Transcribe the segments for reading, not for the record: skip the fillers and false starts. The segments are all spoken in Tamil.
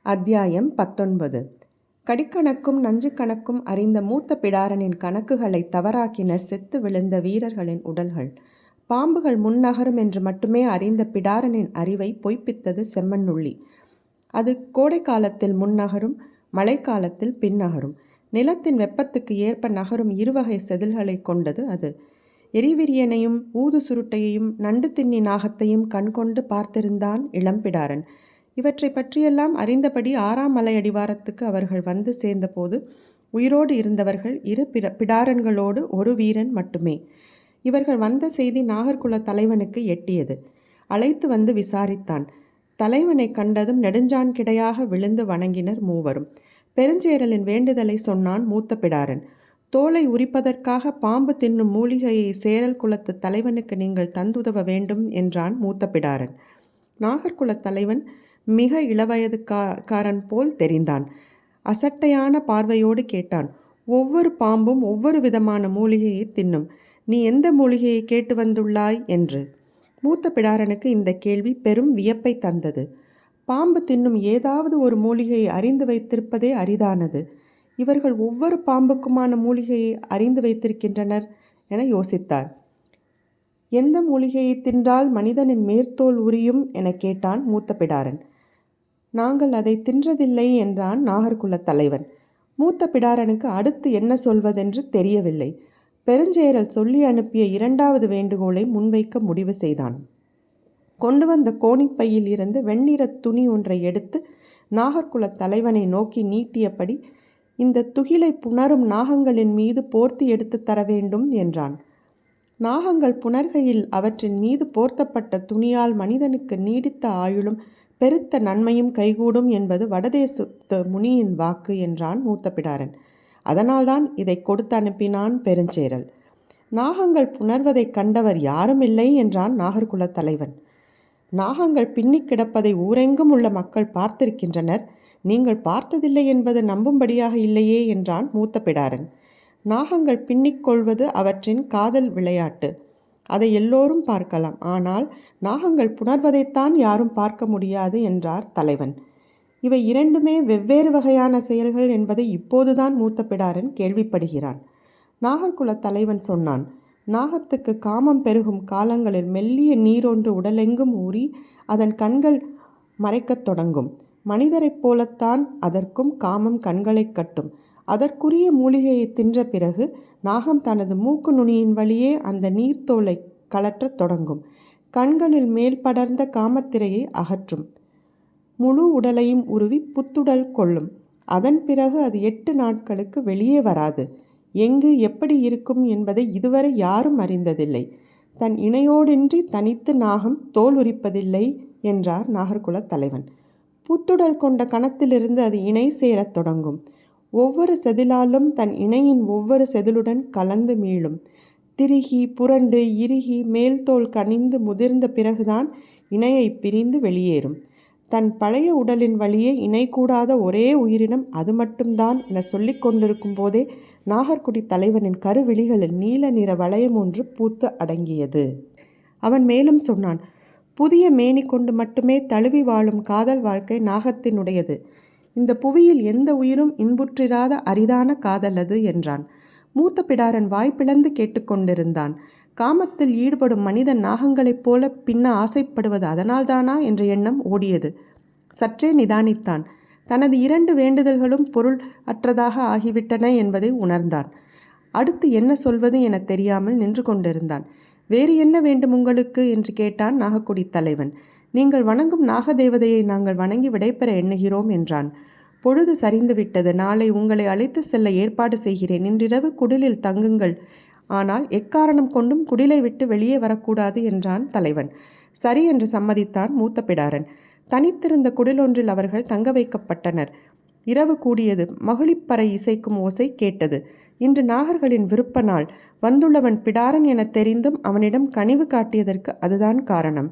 அத்தியாயம் 19. கடிக்கணக்கும் நஞ்சு கணக்கும் அறிந்த மூத்த பிடாரனின் கணக்குகளை தவறாக்கின செத்து விழுந்த வீரர்களின் உடல்கள். பாம்புகள் முன்னகரும் என்று மட்டுமே அறிந்த பிடாரனின் அறிவை பொய்ப்பித்தது செம்மண்ணுள்ளி. அது கோடை காலத்தில் முன்னகரும், மழைக்காலத்தில் பின்னகரும். நிலத்தின் வெப்பத்துக்கு ஏற்ப நகரும் இருவகை செதில்களை கொண்டது அது. எரிவிரியனையும் ஊது சுருட்டையையும் நண்டு தின்னி நாகத்தையும் கண்கொண்டு பார்த்திருந்தான் இளம்பிடாரன். இவற்றை பற்றியெல்லாம் அறிந்தபடி 6ஆம் மலை அடிவாரத்துக்கு அவர்கள் வந்து சேர்ந்தபோது உயிரோடு இருந்தவர்கள் 2 பிடாரன்களோடு ஒரு வீரன் மட்டுமே. இவர்கள் வந்த செய்தி நாகர்குல தலைவனுக்கு எட்டியது. அழைத்து வந்து விசாரித்தான். தலைவனை கண்டதும் நெடுஞ்சான் கிடையாக விழுந்து வணங்கினர் மூவரும். பெருஞ்சேரலின் வேண்டுதலை சொன்னான் மூத்த பிடாரன். தோலை உரிப்பதற்காக பாம்பு தின்னும் மூலிகையை சேரல் குலத்து தலைவனுக்கு நீங்கள் தந்துதவ வேண்டும் என்றான் மூத்த பிடாரன். நாகர்குல தலைவன் மிக இளவயதுக்காரன் போல் தெரிந்தான். அசட்டையான பார்வையோடு கேட்டான். ஒவ்வொரு பாம்பும் ஒவ்வொரு விதமான மூலிகையை தின்னும். நீ எந்த மூலிகையை கேட்டு வந்துள்ளாய் என்று. மூத்த பிடாரனுக்கு இந்த கேள்வி பெரும் வியப்பை தந்தது. பாம்பு தின்னும் ஏதாவது ஒரு மூலிகையை அறிந்து வைத்திருப்பதே அரிதானது. இவர்கள் ஒவ்வொரு பாம்புக்குமான மூலிகையை அறிந்து வைத்திருக்கின்றனர் என யோசித்தார். எந்த மூலிகையை தின்றால் மனிதனின் மேற்தோல் உரியும் என கேட்டான் மூத்த பிடாரன். நாங்கள் அதை தின்றதில்லை என்றான் நாகர்குல தலைவன். மூத்த பிடாரனுக்கு அடுத்து என்ன சொல்வதென்று தெரியவில்லை. பெருஞ்சேரல் சொல்லி அனுப்பிய 2வது வேண்டுகோளை முன்வைக்க முடிவு செய்தான். கொண்டு வந்த கோணிப்பையில் இருந்து வெண்ணிற துணி ஒன்றை எடுத்து நாகர்குல தலைவனை நோக்கி நீட்டியபடி, இந்த துகிலை புணரும் நாகங்களின் மீது போர்த்தி எடுத்து தர வேண்டும் என்றான். நாகங்கள் புணர்கையில் அவற்றின் மீது போர்த்தப்பட்ட துணியால் மனிதனுக்கு நீடித்த ஆயுளும் பெருத்த நன்மையும் கைகூடும் என்பது வடதேசத்து முனியின் வாக்கு என்றான் மூத்த பிடாரன். அதனால்தான் இதை கொடுத்து அனுப்பினான் பெருஞ்சேரல். நாகங்கள் புணர்வதை கண்டவர் யாரும் இல்லை என்றான் நாகர்குல தலைவன். நாகங்கள் பின்னி கிடப்பதை ஊரெங்கும் உள்ள மக்கள் பார்த்திருக்கின்றனர். நீங்கள் பார்த்ததில்லை என்பது நம்பும்படியாக இல்லையே என்றான் மூத்த பிடாரன். நாகங்கள் பின்னிக்கொள்வது அவற்றின் காதல் விளையாட்டு. அதை எல்லோரும் பார்க்கலாம். ஆனால் நாகங்கள் புணர்வதைத்தான் யாரும் பார்க்க முடியாது என்றார் தலைவன். இவை 2மே வெவ்வேறு வகையான செயல்கள் என்பதை இப்போதுதான் மூத்த பிடாரன் கேள்விப்படுகிறான். நாகர்குல தலைவன் சொன்னான். நாகத்துக்கு காமம் பெருகும் காலங்களில் மெல்லிய நீரொன்று உடலெங்கும் ஊறி அதன் கண்கள் மறைக்கத் தொடங்கும். மனிதரைப் போலத்தான் அதற்கும் காமம் கண்களை கட்டும். அதற்குரிய மூலிகையை தின்ற பிறகு நாகம் தனது மூக்கு நுனியின் வழியே அந்த நீர்த்தோலை கலற்றத் தொடங்கும். கண்களில் மேல் படர்ந்த காமத்திரையை அகற்றும். முழு உடலையும் உருவி புத்துடல் கொள்ளும். அதன் பிறகு அது 8 நாட்களுக்கு வெளியே வராது. எங்கு எப்படி இருக்கும் என்பதை இதுவரை யாரும் அறிந்ததில்லை. தன் இணையோடின்றி தனித்து நாகம் தோல் உரிப்பதில்லை என்றார் நாகர்குல தலைவன். புத்துடல் கொண்ட கணத்திலிருந்து அது இணை சேரத் தொடங்கும். ஒவ்வொரு செதிலாலும் தன் இணையின் ஒவ்வொரு செதிலுடன் கலந்து மீளும். திருகி புரண்டு இறுகி மேல்தோல் கனிந்து முதிர்ந்த பிறகுதான் இணையை பிரிந்து வெளியேறும். தன் பழைய உடலின் வழியே இணை கூடாத ஒரே உயிரினம் அது மட்டும்தான் என சொல்லி கொண்டிருக்கும் போதே நாகர்குடி தலைவனின் கருவிழிகளில் நீல நிற வளையம் ஒன்று பூத்து அடங்கியது. அவன் மேலும் சொன்னான். புதிய மேனி கொண்டு மட்டுமே தழுவி வாழும் காதல் வாழ்க்கை நாகத்தினுடையது. இந்த புவியில் எந்த உயிரும் இன்புற்றிராத அரிதான காதல் அது என்றான். மூத்த பிடாரன் வாய் பிளந்து கேட்டுக்கொண்டிருந்தான். காமத்தில் ஈடுபடும் மனிதன் நாகங்களைப் போல பின்ன ஆசைப்படுவது அதனால்தானா என்ற எண்ணம் ஓடியது. சற்றே நிதானித்தான். தனது 2 வேண்டுதல்களும் பொருள் அற்றதாக ஆகிவிட்டன என்பதை உணர்ந்தான். அடுத்து என்ன சொல்வது என தெரியாமல் நின்று கொண்டிருந்தான். வேறு என்ன வேண்டும் உங்களுக்கு என்று கேட்டான் நாகக்குடி தலைவன். நீங்கள் வணங்கும் நாகதேவதையை நாங்கள் வணங்கி விடைபெற எண்ணுகிறோம் என்றான். பொழுது சரிந்து விட்டது. நாளை உங்களை அழைத்து செல்ல ஏற்பாடு செய்கிறேன். இன்றிரவு குடிலில் தங்குங்கள். ஆனால் எக்காரணம் கொண்டும் குடிலை விட்டு வெளியே வரக்கூடாது என்றான் தலைவன். சரி என்று சம்மதித்தான் மூத்த பிடாரன். தனித்திருந்த குடிலொன்றில் அவர்கள் தங்க வைக்கப்பட்டனர். இரவு கூடியது. மகிழிப்பறை இசைக்கும் ஓசை கேட்டது. இன்று நாகர்களின் விருப்ப நாள். வந்துள்ளவன் பிடாரன் என தெரிந்தும் அவனிடம் கனிவு காட்டியதற்கு அதுதான் காரணம்.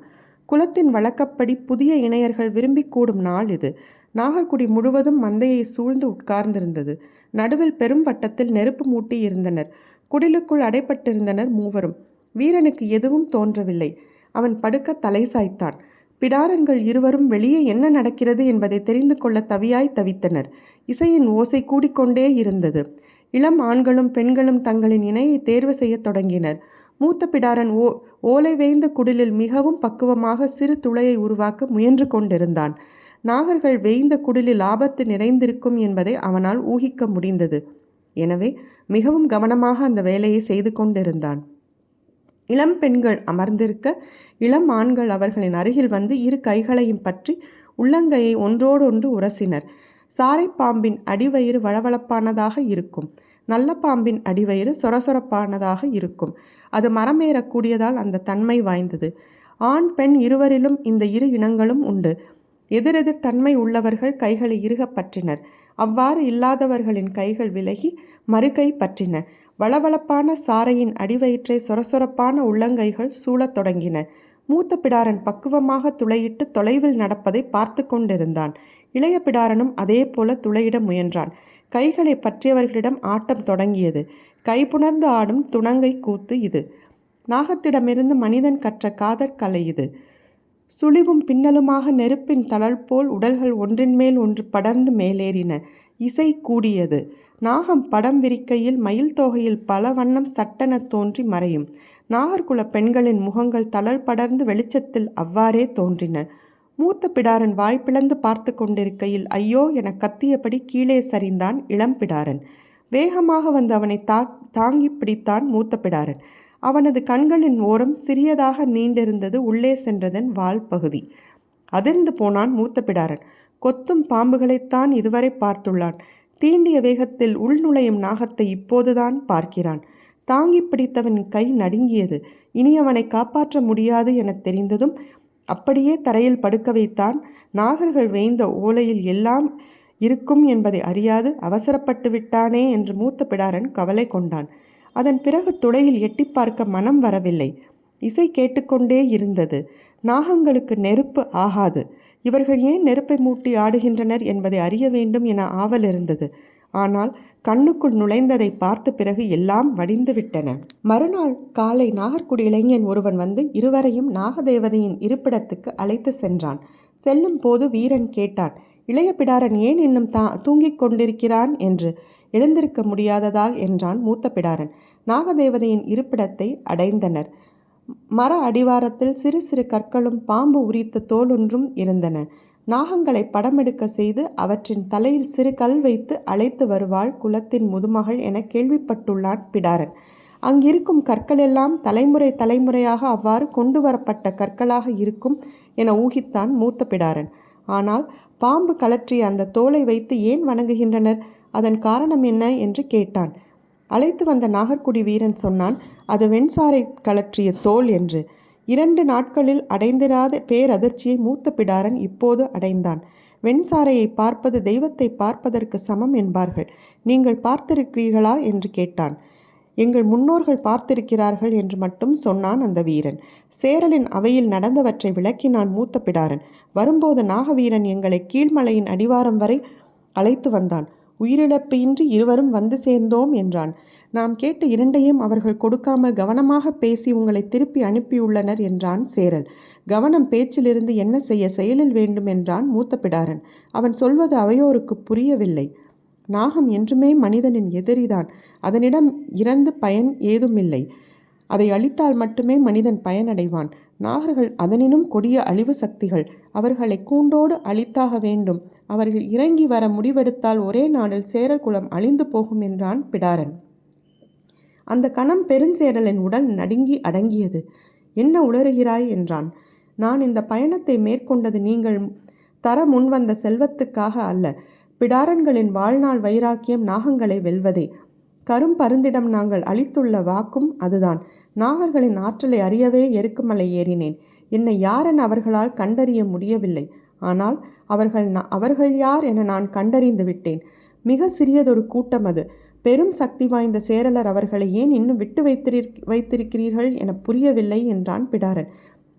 குலத்தின் வழக்கப்படி புதிய இணையர்கள் விரும்பி கூடும் நாள் இது. நாகர்குடி முழுவதும் மந்தையை சூழ்ந்து உட்கார்ந்திருந்தது. நடுவில் பெரும் வட்டத்தில் நெருப்பு மூட்டி இருந்தனர். குடிலுக்குள் அடைப்பட்டிருந்தனர் மூவரும். வீரனுக்கு எதுவும் தோன்றவில்லை. அவன் படுக்க தலை சாய்த்தான். பிடாரன்கள் இருவரும் வெளியே என்ன நடக்கிறது என்பதை தெரிந்து கொள்ள தவியாய் தவித்தனர். இசையின் ஓசை கூடிக்கொண்டே இருந்தது. இளம் ஆண்களும் பெண்களும் தங்களின் இணையை தேர்வு செய்யத் தொடங்கினர். மூத்த பிடாரன் ஓலை வேய்ந்த குடிலில் மிகவும் பக்குவமாக சிறு துளையை உருவாக்க முயன்று கொண்டிருந்தான். நாகர்கள் வேய்ந்த குடிலில் ஆபத்து நிறைந்திருக்கும் என்பதை அவனால் ஊகிக்க முடிந்தது. எனவே மிகவும் கவனமாக அந்த வேலையை செய்து கொண்டிருந்தான். இளம் பெண்கள் அமர்ந்திருக்க இளம் ஆண்கள் அவர்களின் அருகில் வந்து இரு கைகளையும் பற்றி உள்ளங்கையை ஒன்றோடொன்று உரசினர். சாரை பாம்பின் அடிவயிறு வளவளப்பானதாக இருக்கும். நல்ல பாம்பின் அடிவயிறு சொரசொரப்பானதாக இருக்கும். அது மரமேறக்கூடியதால் அந்த தன்மை வாய்ந்தது. ஆண் பெண் இருவரிலும் இந்த இரு இனங்களும் உண்டு. எதிரெதிர் தன்மை உள்ளவர்கள் கைகளை இறுக பற்றினர். அவ்வாறு இல்லாதவர்களின் கைகள் விலகி மறுகை பற்றின. வளவளப்பான சாரையின் அடிவயிற்றை சொரசொரப்பான உள்ளங்கைகள் சூழத் தொடங்கின. மூத்த பிடாரன் பக்குவமாக துளையிட்டு தொலைவில் நடப்பதை பார்த்து கொண்டிருந்தான். இளைய பிடாரனும் அதே போல துளையிட முயன்றான். கைகளை பற்றியவர்களிடம் ஆட்டம் தொடங்கியது. கைப்புணர்ந்து ஆடும் துணங்கை கூத்து இது. நாகத்திடமிருந்து மனிதன் கற்ற காதற் கலை இது. சுழிவும் பின்னலுமாக நெருப்பின் தளல் போல் உடல்கள் ஒன்றின் மேல் ஒன்று படர்ந்து மேலேறின. இசை கூடியது. நாகம் படம் விரிக்கையில் மயில் தொகையில் பல வண்ணம் சட்டென தோன்றி மறையும். நாகர்குல பெண்களின் முகங்கள் தளல் படர்ந்து வெளிச்சத்தில் அவ்வாறே தோன்றின. மூத்த பிடாரன் வாய் பிளந்து பார்த்து கொண்டிருக்கையில் ஐயோ என கத்தியபடி கீழே சரிந்தான் இளம் பிடாரன். வேகமாக வந்து அவனை தாங்கி பிடித்தான் மூத்த பிடாரன். அவனது கண்களின் ஓரம் சிறியதாக நீண்டிருந்தது. உள்ளே சென்றதன் வால் பகுதி. அதிர்ந்து போனான் மூத்த பிடாரன். கொத்தும் பாம்புகளைத்தான் இதுவரை பார்த்துள்ளான். தீண்டிய வேகத்தில் உள்நுழையும் நாகத்தை இப்போதுதான் பார்க்கிறான். தாங்கி பிடித்தவன் கை நடுங்கியது. இனி அவனை காப்பாற்ற முடியாது என தெரிந்ததும் அப்படியே தரையில் படுக்க வைத்தான். நாகர்கள் வேய்ந்த ஓலையில் எல்லாம் இருக்கும் என்பதை அறியாது அவசரப்பட்டு விட்டானே என்று மூத்த பிடாரன் கவலை கொண்டான். அதன் பிறகு துளையில் எட்டி பார்க்க மனம் வரவில்லை. இசை கேட்டுக்கொண்டே இருந்தது. நாகங்களுக்கு நெருப்பு ஆகாது. இவர்கள் ஏன் நெருப்பை மூட்டி ஆடுகின்றனர் என்பதை அறிய வேண்டும் என ஆவல் இருந்தது. ஆனால் கண்ணுக்குள் நுழைந்ததை பார்த்த பிறகு எல்லாம் வடிந்து விட்டன. மறுநாள் காலை நாகர்குடி இளைஞன் ஒருவன் வந்து இருவரையும் நாகதேவதையின் இருப்பிடத்துக்கு அழைத்து சென்றான். செல்லும் போது வீரன் கேட்டான், இளைய பிடாரன் ஏன் இன்னும் தூங்கிக் கொண்டிருக்கிறான் என்று. எழுந்திருக்க முடியாததால் என்றான் மூத்த பிடாரன். நாகதேவதையின் இருப்பிடத்தை அடைந்தனர். மர அடிவாரத்தில் சிறு சிறு கற்களும் பாம்பு உரித்த தோலொன்றும் இருந்தன. நாகங்களை படமெடுக்க செய்து அவற்றின் தலையில் சிறு கல் வைத்து அழைத்து வருவாள் குலத்தின் முதுமகள் என கேள்விப்பட்டுள்ளான் பிடாரன். அங்கிருக்கும் கற்களெல்லாம் தலைமுறை தலைமுறையாக அவ்வாறு கொண்டு வரப்பட்ட கற்களாக இருக்கும் என ஊகித்தான் மூத்த பிடாரன். ஆனால் பாம்பு கலற்றிய அந்த தோலை வைத்து ஏன் வணங்குகின்றனர், அதன் காரணம் என்ன என்று கேட்டான். அழைத்து வந்த நாகர்குடி வீரன் சொன்னான், அது வெண்சாரை கலற்றிய தோல் என்று. 2 நாட்களில் அடைந்திராத பேரதிர்ச்சியை மூத்த பிடாரன் இப்போது அடைந்தான். வெண்சாரையை பார்ப்பது தெய்வத்தை பார்ப்பதற்கு சமம் என்பார்கள். நீங்கள் பார்த்திருக்கிறீர்களா என்று கேட்டான். எங்கள் முன்னோர்கள் பார்த்திருக்கிறார்கள் என்று மட்டும் சொன்னான் அந்த வீரன். சேரலின் அவையில் நடந்தவற்றை விளக்கினான் மூத்த பிடாரன். வரும்போது நாகவீரன் எங்களை கீழ்மலையின் அடிவாரம் வரை அழைத்து வந்தான். உயிரிழப்பு இன்றி இருவரும் வந்து சேர்ந்தோம் என்றான். நாம் கேட்ட 2ஐயும் அவர்கள் கொடுக்காமல் கவனமாக பேசி உங்களை திருப்பி அனுப்பியுள்ளனர் என்றான் சேரல். கவனம் பேச்சிலிருந்து என்ன செய்ய செயலில் வேண்டும் என்றான் மூத்த பிடாரன். அவன் சொல்வது அவையோருக்கு புரியவில்லை. நாகம் என்றுமே மனிதனின் எதிரிதான். அதனிடம் இறந்து பயன் ஏதுமில்லை. அதை அழித்தால் மட்டுமே மனிதன் பயனடைவான். நாகர்கள் அதனினும் கொடிய அழிவு சக்திகள். அவர்களை கூண்டோடு அழித்தாக வேண்டும். அவர்கள் இறங்கி வர முடிவெடுத்தால் ஒரே நாளில் சேரல் குலம் அழிந்து போகும் என்றான் பிடாரன். அந்த கணம் பெருஞ்சேரலின் உடல் நடுங்கி அடங்கியது. என்ன உளறுகிறாய் என்றான். நான் இந்த பயணத்தை மேற்கொண்டது நீங்கள் தர முன்வந்த செல்வத்துக்காக அல்ல. பிடாரன்களின் வாழ்நாள் வைராக்கியம் நாகங்களை வெல்வதே. கரும்பருந்திடம் நாங்கள் அளித்துள்ள வாக்கும் அதுதான். நாகர்களின் ஆற்றலை அறியவே எருக்குமலை ஏறினேன். என்னை யாரென அவர்களால் கண்டறிய முடியவில்லை. ஆனால் அவர்கள் யார் என நான் கண்டறிந்து விட்டேன். மிக சிறியதொரு கூட்டம் அது. பெரும் சக்தி வாய்ந்த சேரலர் அவர்களை ஏன் இன்னும் விட்டு வைத்திருக்கிறீர்கள் என புரியவில்லை என்றான் பிடாரன்.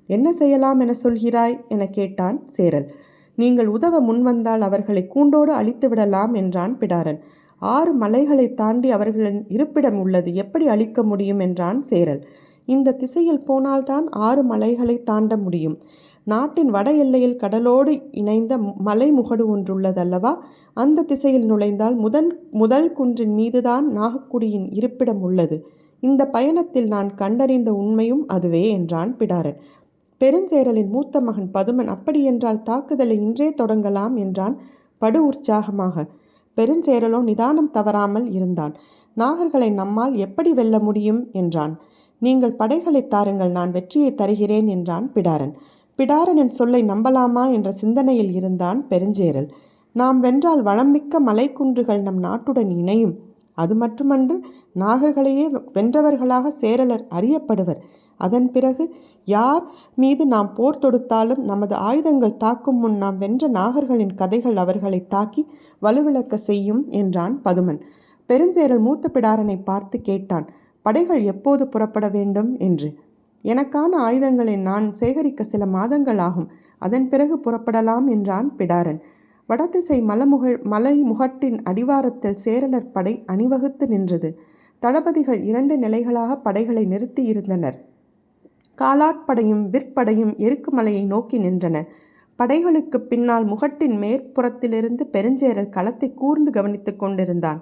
என்ன செய்யலாம் என சொல்கிறாய் என கேட்டான் சேரல். நீங்கள் உதவ முன்வந்தால் அவர்களை கூண்டோடு அழித்து விடலாம் என்றான் பிடாரன். 6 மலைகளை தாண்டி அவர்களின் இருப்பிடம் உள்ளது, எப்படி அழிக்க முடியும் என்றான் சேரல். இந்த திசையில் போனால்தான் 6 மலைகளை தாண்ட முடியும். நாட்டின் வட எல்லையில் கடலோடு இணைந்த மலை முகடு ஒன்றுள்ளதல்லவா? அந்த திசையில் நுழைந்தால் முதல் குன்றின் மீதுதான் நாகக்குடியின் இருப்பிடம் உள்ளது. இந்த பயணத்தில் நான் கண்டறிந்த உண்மையும் அதுவே என்றான் பிடாரன். பெருஞ்சேரலின் மூத்த மகன் பதுமன் அப்படியென்றால் தாக்குதலை இன்றே தொடங்கலாம் என்றான் படு உற்சாகமாக. பெருஞ்சேரலோ நிதானம் தவறாமல் இருந்தான். நாகர்களை நம்மால் எப்படி வெல்ல முடியும் என்றான். நீங்கள் படைகளை தாருங்கள், நான் வெற்றியை தருகிறேன் என்றான் பிடாரன். பிடாரனின் சொல்லை நம்பலாமா என்ற சிந்தனையில் இருந்தான் பெருஞ்சேரல். நாம் வென்றால் வளம்மிக்க மலைக்குன்றுகள் நம் நாட்டுடன் இணையும். அது மட்டுமன்று, நாகர்களையே வென்றவர்களாக சேரலர் அறியப்படுவர். அதன் பிறகு யார் மீது நாம் போர் தொடுத்தாலும் நமது ஆயுதங்கள் தாக்கும் முன் நாம் வென்ற நாகர்களின் கதைகள் அவர்களை தாக்கி வலுவிழக்க செய்யும் என்றான் பதுமன். பெருஞ்சேரல் மூத்த பிடாரனை பார்த்து கேட்டான், படைகள் எப்போது புறப்பட வேண்டும் என்று. எனக்கான ஆயுதங்களை நான் சேகரிக்க சில மாதங்கள் ஆகும். அதன் பிறகு புறப்படலாம் என்றான் பிடாரன். வடதிசை மலை முகட்டின் அடிவாரத்தில் சேரலர் படை அணிவகுத்து நின்றது. தளபதிகள் 2 நிலைகளாக படைகளை நிறுத்தி இருந்தனர். காலாட்படையும் விற்படையும் எருக்கு மலையை நோக்கி நின்றன. படைகளுக்கு பின்னால் முகட்டின் மேற்புறத்திலிருந்து பெருஞ்சேரல் களத்தை கூர்ந்து கவனித்து கொண்டிருந்தான்.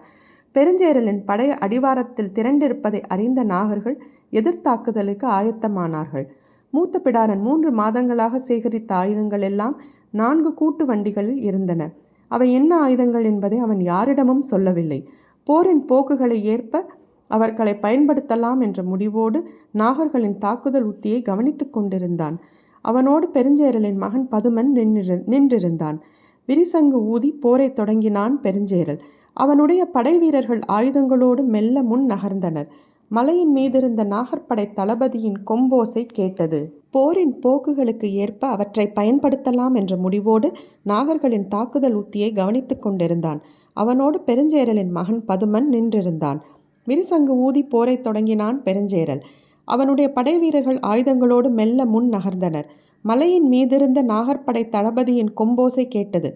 பெருஞ்சேரலின் படை அடிவாரத்தில் திரண்டிருப்பதை அறிந்த நாகர்கள் எதிர்த்தாக்குதலுக்கு ஆயத்தமானார்கள். மூத்த பிடாரன் 3 மாதங்களாக சேகரித்த ஆயுதங்கள் எல்லாம் 4 கூட்டு வண்டிகளில் இருந்தன. அவை என்ன ஆயுதங்கள் என்பதை அவன் யாரிடமும் சொல்லவில்லை. போரின் போக்குகளை ஏற்ப அவர்களை பயன்படுத்தலாம் என்ற முடிவோடு நாகர்களின் தாக்குதல் உத்தியை கவனித்து கொண்டிருந்தான். அவனோடு பெருஞ்சேரலின் மகன் பதுமன் நின்றிருந்தான். விரிசங்கு ஊதி போரை தொடங்கினான் பெருஞ்சேரல். அவனுடைய படை வீரர்கள் ஆயுதங்களோடு மெல்ல முன் நகர்ந்தனர். மலையின் மீதிருந்த நாகற்படை தளபதியின் கொம்போசை கேட்டது. போரின் போக்குகளுக்கு ஏற்ப அவற்றை பயன்படுத்தலாம் என்ற முடிவோடு நாகர்களின் தாக்குதல் உத்தியை கவனித்து கொண்டிருந்தான். அவனோடு பெருஞ்சேரலின் மகன் பதுமன் நின்றிருந்தான். விரிசங்கு ஊதி போரை தொடங்கினான் பெருஞ்சேரல். அவனுடைய படை வீரர்கள் ஆயுதங்களோடு மெல்ல முன் நகர்ந்தனர். மலையின் மீதிருந்த நாகற்படை தளபதியின் கொம்போசை கேட்டது.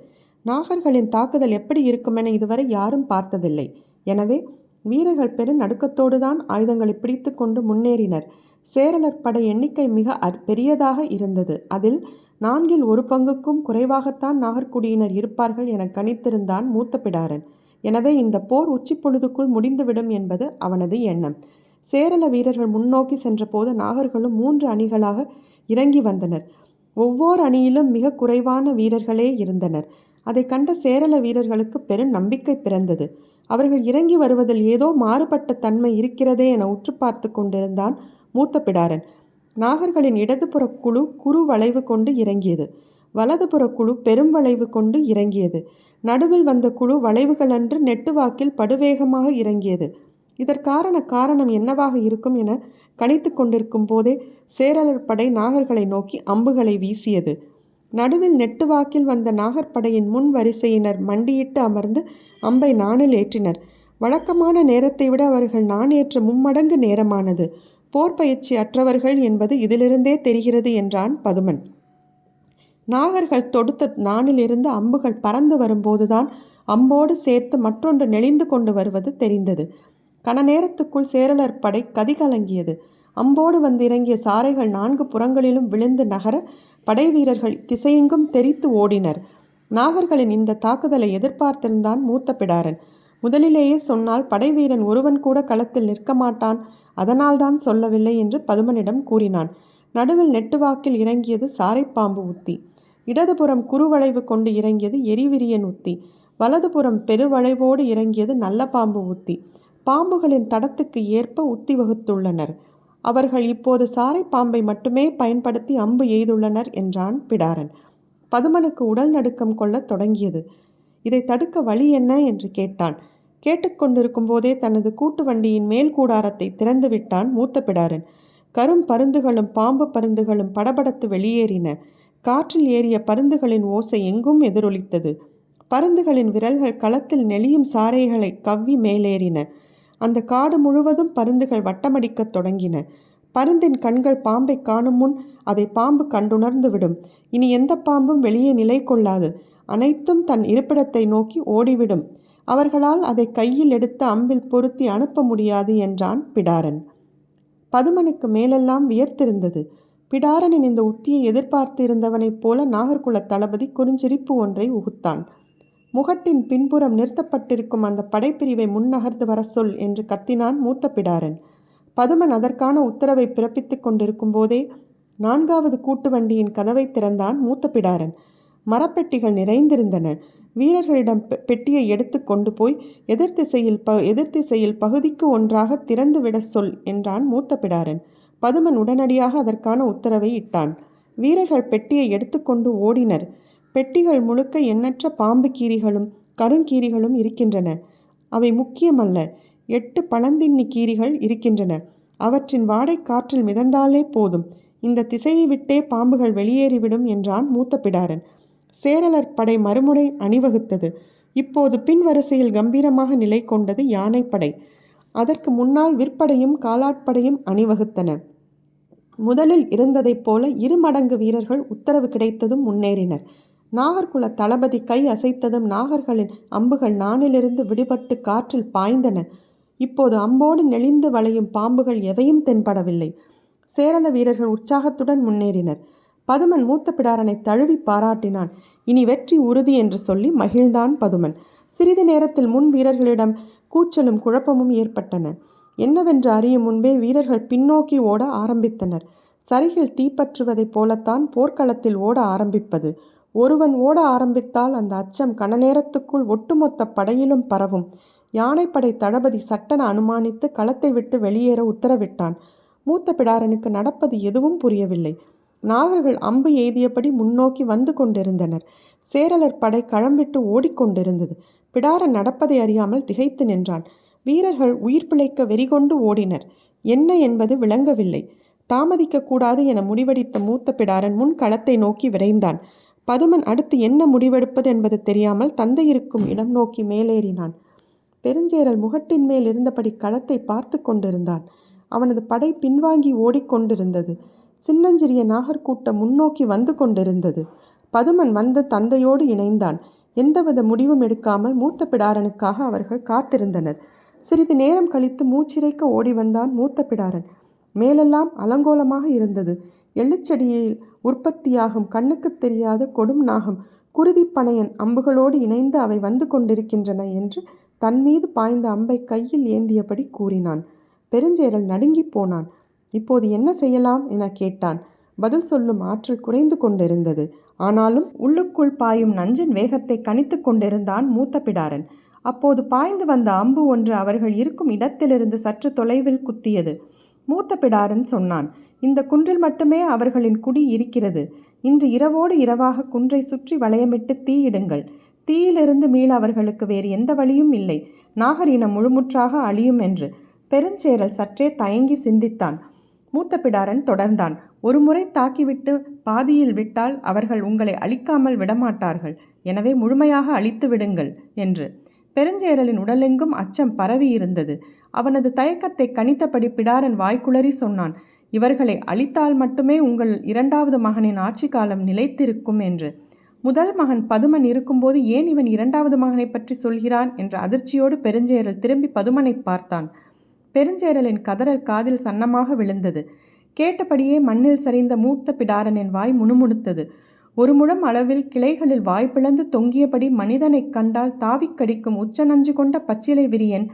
நாகர்களின் தாக்குதல் எப்படி இருக்குமென இதுவரை யாரும் பார்த்ததில்லை. எனவே வீரர்கள் பெரு நடுக்கத்தோடு தான் ஆயுதங்களை பிடித்து கொண்டு முன்னேறினர். சேரலர் படை எண்ணிக்கை மிக பெரியதாக இருந்தது. அதில் 1/4 பங்குக்கும் குறைவாகத்தான் நாகர்குடியினர் இருப்பார்கள் என கணித்திருந்தான் மூத்த பிடாரன். எனவே இந்த போர் உச்சி பொழுதுக்குள் முடிந்துவிடும் என்பது அவனது எண்ணம். சேரல வீரர்கள் முன்னோக்கி சென்றபோது நாகர்களும் 3 அணிகளாக இறங்கி வந்தனர். ஒவ்வொரு அணியிலும் மிக குறைவான வீரர்களே இருந்தனர். அதை கண்ட சேரல வீரர்களுக்கு பெரும் நம்பிக்கை பிறந்தது. அவர்கள் இறங்கி வருவதில் ஏதோ மாறுபட்ட தன்மை இருக்கிறதே என உற்று பார்த்து கொண்டிருந்தான் மூத்த பிடாரன். நாகர்களின் இடதுபுற குழு குறு வளைவு கொண்டு இறங்கியது. வலதுபுற குழு பெரும் வளைவு கொண்டு இறங்கியது. நடுவில் வந்த குழு வளைவுகளன்று நெட்டுவாக்கில் படுவேகமாக இறங்கியது. இதற்கான காரணம் என்னவாக இருக்கும் என கணித்து கொண்டிருக்கும் போதே சேரலர் படை நாகர்களை நோக்கி அம்புகளை வீசியது. நடுவில் நெட்டுவாக்கில் வந்த நாகற்படையின் முன் வரிசையினர் மண்டியிட்டு அமர்ந்து அம்பை நாணில் ஏற்றினர். வழக்கமான நேரத்தை விட அவர்கள் நாணேற்ற 3 மடங்கு நேரமானது. போர் பயிற்சி அற்றவர்கள் என்பது இதிலிருந்தே தெரிகிறது என்றான் பதுமன். நாகர்கள் தொடுத்த நாணிலிருந்து அம்புகள் பறந்து வரும்போதுதான் அம்போடு சேர்த்து மற்றொன்று நெளிந்து கொண்டு வருவது தெரிந்தது. கன நேரத்துக்குள் சேரலர் படை கதிகலங்கியது. அம்போடு வந்து இறங்கிய சாரைகள் 4 புறங்களிலும் விழுந்து நகர படை வீரர்கள் திசையெங்கும் தெரித்து ஓடினர். நாகர்களின் இந்த தாக்குதலை எதிர்பார்த்திருந்தான் மூத்த பிடாரன். முதலிலேயே சொன்னால் படை வீரன் ஒருவன் கூட களத்தில் நிற்க மாட்டான், அதனால்தான் சொல்லவில்லை என்று பதுமனிடம் கூறினான். நடுவில் நெட்டுவாக்கில் இறங்கியது சாரைப்பாம்பு உத்தி. இடதுபுறம் குறுவளைவு கொண்டு இறங்கியது எரிவிரியன் உத்தி. வலதுபுறம் பெருவளைவோடு இறங்கியது நல்ல பாம்பு உத்தி. பாம்புகளின் தடத்துக்கு ஏற்ப உத்தி வகுத்துள்ளனர். அவர்கள் இப்போது சாரை பாம்பை மட்டுமே பயன்படுத்தி அம்பு எய்துள்ளனர் என்றான் பிடாரன். பதுமனுக்கு உடல் நடுக்கம் கொள்ளத் தொடங்கியது. இதை தடுக்க வழி என்ன என்று கேட்டான். கேட்டுக்கொண்டிருக்கும் போதே தனது கூட்டு வண்டியின் மேல் கூடாரத்தை திறந்து விட்டான் மூத்த பிடாரன். கரும் பருந்துகளும் பாம்பு பருந்துகளும் படபடத்து வெளியேறின. காற்றில் ஏறிய பருந்துகளின் ஓசை எங்கும் எதிரொலித்தது. பருந்துகளின் விரல்கள் களத்தில் நெளியும் சாரைகளை கவ்வி மேலேறின. அந்த காடு முழுவதும் பருந்துகள் வட்டமடிக்கத் தொடங்கின. பருந்தின் கண்கள் பாம்பை காணும் முன் அதை பாம்பு கண்டுணர்ந்து விடும். இனி எந்த பாம்பும் வெளியே நிலை கொள்ளாது. அனைத்தும் தன் இருப்பிடத்தை நோக்கி ஓடிவிடும். அவர்களால் அதை கையில் எடுத்து அம்பில் பொருத்தி அனுப்ப முடியாது என்றான் பிடாரன். பதுமனுக்கு மேலெல்லாம் வியர்த்திருந்தது. பிடாரனின் இந்த உத்தியை எதிர்பார்த்து இருந்தவனைப் போல நாகர்குலத் தளபதி குறுஞ்சிரிப்பு ஒன்றை உகுத்தான். முகட்டின் பின்புறம் நிறுத்தப்பட்டிருக்கும் அந்த படைப்பிரிவை முன்னகர்ந்து வர சொல் என்று கத்தினான் மூத்த பிடாரன். பதுமன் அதற்கான உத்தரவை பிறப்பித்துக் கொண்டிருக்கும் போதே 4வது கூட்டு வண்டியின் கதவை திறந்தான் மூத்த பிடாரன். மரப்பெட்டிகள் நிறைந்திருந்தன. வீரர்களிடம் பெட்டியை எடுத்து கொண்டு போய் எதிர்த்திசையில் பகுதிக்கு ஒன்றாக திறந்து விட சொல் என்றான் மூத்த பிடாரன். பதுமன் உடனடியாக அதற்கான உத்தரவை இட்டான். வீரர்கள் பெட்டியை எடுத்துக்கொண்டு ஓடினர். பெட்டிகள் முழுக்க எண்ணற்ற பாம்பு கீரிகளும் கருங்கீரிகளும் இருக்கின்றன. அவை முக்கியமல்ல. 8 பழந்தின்னி கீரிகள் இருக்கின்றன. அவற்றின் வாடை காற்றில் மிதந்தாலே போதும். இந்த திசையை விட்டே பாம்புகள் வெளியேறிவிடும் என்றான் மூத்த பிடாரன். சேரலர் படை மறுமுறை அணிவகுத்தது. இப்போது பின்வரிசையில் கம்பீரமாக நிலை கொண்டது யானைப்படை. அதற்கு முன்னால் விற்படையும் காலாட்படையும் அணிவகுத்தன. முதலில் இருந்ததைப் போல 2 மடங்கு வீரர்கள் உத்தரவு கிடைத்ததும் முன்னேறினர். நாகர்குல தளபதி கை அசைத்ததும் நாகர்களின் அம்புகள் நாணிலிருந்து விடுபட்டு காற்றில் பாய்ந்தன. இப்போது அம்போடு நெளிந்து வளையும் பாம்புகள் எவையும் தென்படவில்லை. சேரல வீரர்கள் உற்சாகத்துடன் முன்னேறினர். பதுமன் மூத்த பிடாரனை தழுவி பாராட்டினான். இனி வெற்றி உறுதி என்று சொல்லி மகிழ்ந்தான் பதுமன். சிறிது நேரத்தில் முன் வீரர்களிடம் கூச்சலும் குழப்பமும் ஏற்பட்டன. என்னவென்று அறியும் முன்பே வீரர்கள் பின்னோக்கி ஓட ஆரம்பித்தனர். சரிகில் தீப்பற்றுவதைப் போலத்தான் போர்க்களத்தில் ஓட ஆரம்பிப்பது. ஒருவன் ஓட ஆரம்பித்தால் அந்த அச்சம் கணநேரத்துக்குள் ஒட்டுமொத்த படையிலும் பரவும். யானைப்படை தளபதி சட்டென அனுமானித்து களத்தை விட்டு வெளியேற உத்தரவிட்டான். மூத்த பிடாரனுக்கு நடப்பது எதுவும் புரியவில்லை. நாகர்கள் அம்பு எய்தியபடி முன்னோக்கி வந்து கொண்டிருந்தனர். சேரலர் படை களம்பிட்டு ஓடிக்கொண்டிருந்தது. பிடாரன் நடப்பதை அறியாமல் திகைத்து நின்றான். வீரர்கள் உயிர் பிழைக்க வெறிகொண்டு ஓடினர். என்ன என்பது விளங்கவில்லை. தாமதிக்கக்கூடாது என முடிவெடித்த மூத்த பிடாரன் முன் களத்தை நோக்கி விரைந்தான். பதுமன் அடுத்து என்ன முடிவெடுப்பது என்பது தெரியாமல் தந்தை இருக்கும் இடம் நோக்கி மேலேறினான். பெருஞ்சேரல் முகட்டின் மேல் இருந்தபடி களத்தை பார்த்து கொண்டிருந்தான். அவனது படை பின்வாங்கி ஓடிக்கொண்டிருந்தது. சின்னஞ்சிறிய நாகர்கூட்டம் முன்னோக்கி வந்து கொண்டிருந்தது. பதுமன் வந்து தந்தையோடு இணைந்தான். எந்தவித முடிவும் எடுக்காமல் மூத்த பிடாரனுக்காக அவர்கள் காத்திருந்தனர். சிறிது நேரம் கழித்து மூச்சிறைக்க ஓடி வந்தான் மூத்த பிடாரன். மேலெல்லாம் அலங்கோலமாக இருந்தது. எள்ளுச்செடியில் உற்பத்தியாகும் கண்ணுக்கு தெரியாத கொடும் நாகம் குருதிப்பனையன் அம்புகளோடு இணைந்து அவை வந்து கொண்டிருக்கின்றன என்று தன்மீது பாய்ந்த அம்பை கையில் ஏந்தியபடி கூறினான். பெருஞ்சேரல் நடுங்கி போனான். இப்போது என்ன செய்யலாம் என கேட்டான். பதில் சொல்லும் ஆற்றல் குறைந்து கொண்டிருந்தது. ஆனாலும் உள்ளுக்குள் பாயும் நஞ்சின் வேகத்தை கணித்து கொண்டிருந்தான் மூத்த பிடாரன். அப்போது பாய்ந்து வந்த அம்பு ஒன்று அவர்கள் இருக்கும் இடத்திலிருந்து சற்று தொலைவில் குத்தியது. மூத்த பிடாரன் சொன்னான், இந்த குன்றில் மட்டுமே அவர்களின் குடி இருக்கிறது. இன்று இரவோடு இரவாக குன்றை சுற்றி வளையமிட்டு தீயிடுங்கள். தீயிலிருந்து மீள அவர்களுக்கு வேறு எந்த வழியும் இல்லை. நாகர் இனம் முழுமுற்றாக அழியும் என்று. பெருஞ்சேரல் சற்றே தயங்கி சிந்தித்தான். மூத்த பிடாரன் தொடர்ந்தான். ஒரு முறை தாக்கிவிட்டு பாதியில் விட்டால் அவர்கள் உங்களை அழிக்காமல் விடமாட்டார்கள். எனவே முழுமையாக அழித்து விடுங்கள் என்று. பெருஞ்சேரலின் உடலெங்கும் அச்சம் பரவி இருந்தது. அவனது தயக்கத்தை கணித்தபடி பிடாரன் வாய்க்குளறி சொன்னான், இவர்களை அழித்தால் மட்டுமே உங்கள் 2வது மகனின் ஆட்சி காலம் நிலைத்திருக்கும் என்று. முதல் மகன் பதுமன் இருக்கும்போது ஏன் இவன் 2வது மகனை பற்றி சொல்கிறான் என்ற அதிர்ச்சியோடு பெருஞ்சேரல் திரும்பி பதுமனை பார்த்தான். பெருஞ்சேரலின் கதறல் காதில் சன்னமாக விழுந்தது. கேட்டபடியே மண்ணில் சரிந்த மூத்த பிடாரனின் வாய் முணுமுணுத்தது. 1 முழம் அளவில் கிளைகளில் வாய் பிளந்து தொங்கியபடி மனிதனைக் கண்டால் தாவிக் கடிக்கும் உச்ச நஞ்சு கொண்ட பச்சிலை விரியன்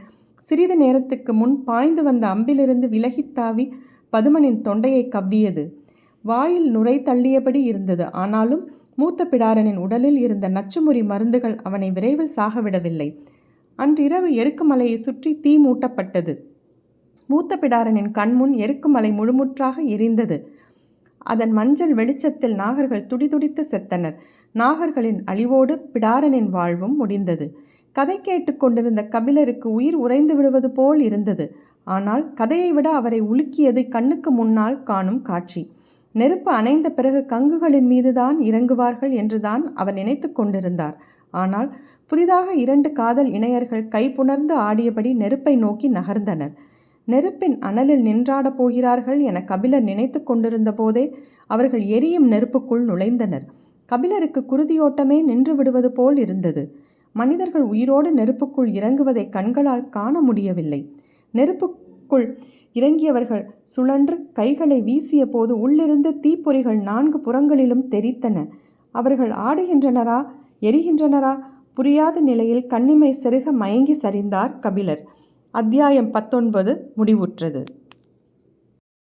சிறிது நேரத்துக்கு முன் பாய்ந்து வந்த அம்பிலிருந்து விலகித் தாவி பதுமனின் தொண்டையை கவ்வியது. வாயில் நுரை தள்ளியபடி இருந்தது. ஆனாலும் மூத்த பிடாரனின் உடலில் இருந்த நச்சுமுறி மருந்துகள் அவனை விரைவில் சாகவிடவில்லை. அன்றிரவு எருக்குமலையை சுற்றி தீ மூட்டப்பட்டது. மூத்த பிடாரனின் கண்முன் எருக்குமலை முழுமுற்றாக எரிந்தது. அதன் மஞ்சள் வெளிச்சத்தில் நாகர்கள் துடிதுடித்து செத்தனர். நாகர்களின் அழிவோடு பிடாரனின் வாழ்வும் முடிந்தது. கதை கேட்டு கொண்டிருந்த கபிலருக்கு உயிர் உறைந்து விடுவது போல் இருந்தது. ஆனால் கதையை விட அவரை உலுக்கியது கண்ணுக்கு முன்னால் காணும் காட்சி. நெருப்பு அணைந்த பிறகு கங்குகளின் மீதுதான் இறங்குவார்கள் என்றுதான் அவர் நினைத்து கொண்டிருந்தார். ஆனால் புதிதாக 2 காதல் இணையர்கள் கைப்புணர்ந்து ஆடியபடி நெருப்பை நோக்கி நகர்ந்தனர். நெருப்பின் அனலில் நின்றாடப் போகிறார்கள் என கபிலர் நினைத்து கொண்டிருந்த போதே அவர்கள் எரியும் நெருப்புக்குள் நுழைந்தனர். கபிலருக்கு குருதியோட்டமே நின்று விடுவது போல் இருந்தது. மனிதர்கள் உயிரோடு நெருப்புக்குள் இறங்குவதை கண்களால் காண முடியவில்லை. நெருப்புக்குள் இறங்கியவர்கள் சுழன்று கைகளை வீசிய போது உள்ளிருந்து தீப்பொறிகள் 4 புறங்களிலும் தெறித்தன. அவர்கள் ஆடுகின்றனரா, எரிகின்றனரா புரியாத நிலையில் கண்ணிமை செருக மயங்கி சரிந்தார் கபிலர். அத்தியாயம் 19 முடிவுற்றது.